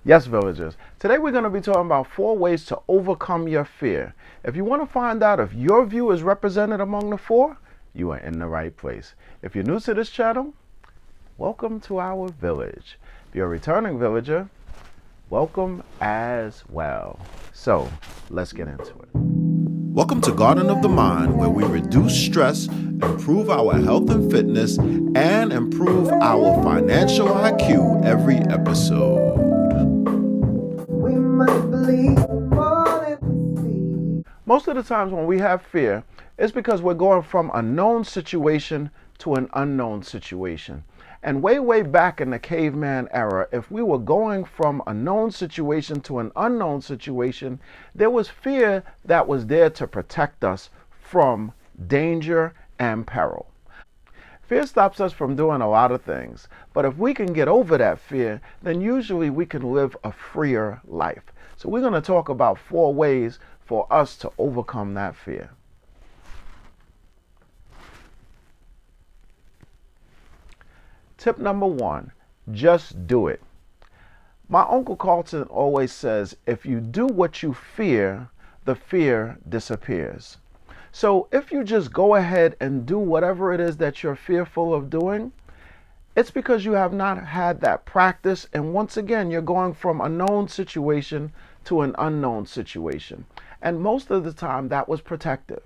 Yes, villagers. Today we're going to be talking about 4 ways to overcome your fear. If you want to find out if your view is represented among the 4, you are in the right place. If you're new to this channel, welcome to our village. If you're a returning villager, welcome as well. So, let's get into it. Welcome to Garden of the Mind, where we reduce stress, improve our health and fitness, and improve our financial IQ every episode. Most of the times when we have fear, it's because we're going from a known situation to an unknown situation. And way back in the caveman era, if we were going from a known situation to an unknown situation, there was fear that was there to protect us from danger and peril. Fear stops us from doing a lot of things, but if we can get over that fear, then usually we can live a freer life. So we're going to talk about 4 ways for us to overcome that fear. Tip number 1, just do it. My Uncle Carlton always says, if you do what you fear, the fear disappears. So if you just go ahead and do whatever it is that you're fearful of doing, it's because you have not had that practice, and once again, you're going from a known situation to an unknown situation. And most of the time that was protective.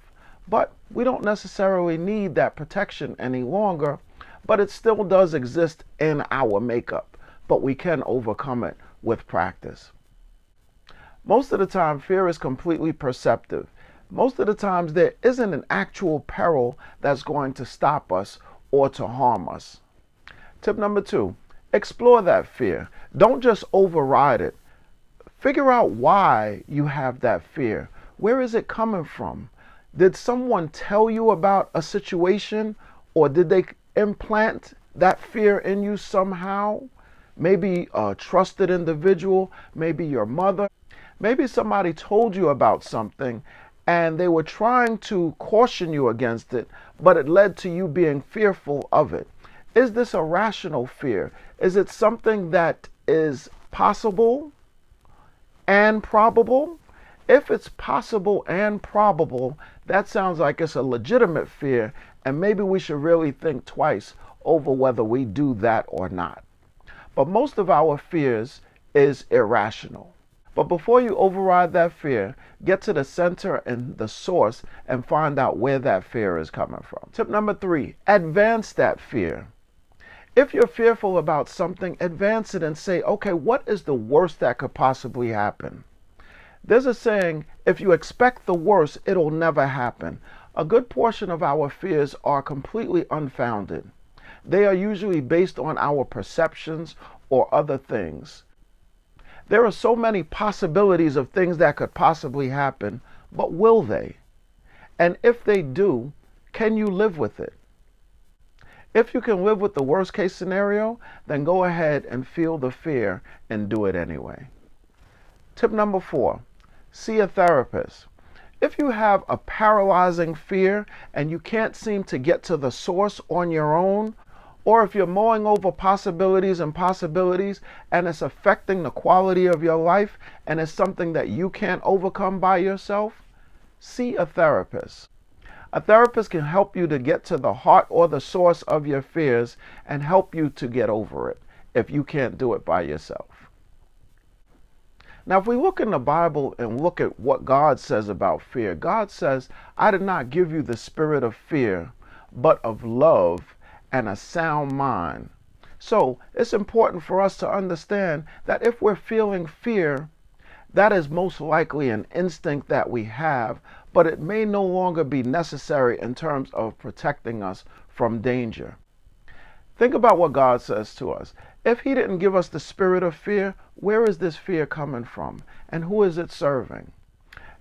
But we don't necessarily need that protection any longer, but it still does exist in our makeup. But we can overcome it with practice. Most of the time, fear is completely perceptive. Most of the times, there isn't an actual peril that's going to stop us or to harm us. Tip number 2, explore that fear. Don't just override it. Figure out why you have that fear. Where is it coming from? Did someone tell you about a situation, or did they implant that fear in you somehow? Maybe a trusted individual, maybe your mother. Maybe somebody told you about something and they were trying to caution you against it, but it led to you being fearful of it. Is this a rational fear? Is it something that is possible and probable? If it's possible and probable, that sounds like it's a legitimate fear, and maybe we should really think twice over whether we do that or not. But most of our fears is irrational. But before you override that fear, get to the center and the source and find out where that fear is coming from. Tip number 3, advance that fear. If you're fearful about something, advance it and say, okay, what is the worst that could possibly happen? There's a saying, if you expect the worst, it'll never happen. A good portion of our fears are completely unfounded. They are usually based on our perceptions or other things. There are so many possibilities of things that could possibly happen, but will they? And if they do, can you live with it? If you can live with the worst case scenario, then go ahead and feel the fear and do it anyway. Tip number 4, see a therapist. If you have a paralyzing fear and you can't seem to get to the source on your own, or if you're mulling over possibilities and it's affecting the quality of your life and it's something that you can't overcome by yourself, see a therapist. A therapist can help you to get to the heart or the source of your fears and help you to get over it if you can't do it by yourself. Now, if we look in the Bible and look at what God says about fear, God says, I did not give you the spirit of fear, but of love and a sound mind. So it's important for us to understand that if we're feeling fear, that is most likely an instinct that we have, but it may no longer be necessary in terms of protecting us from danger. Think about what God says to us. If He didn't give us the spirit of fear, where is this fear coming from? And who is it serving?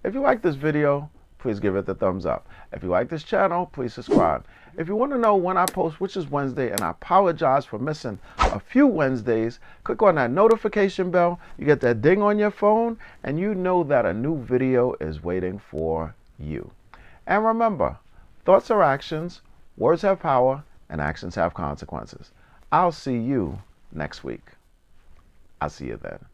If you like this video, please give it the thumbs up. If you like this channel, please subscribe. If you want to know when I post, which is Wednesday, and I apologize for missing a few Wednesdays, click on that notification bell. You get that ding on your phone, and you know that a new video is waiting for you. And remember, thoughts are actions, words have power, and actions have consequences. I'll see you next week. I'll see you then.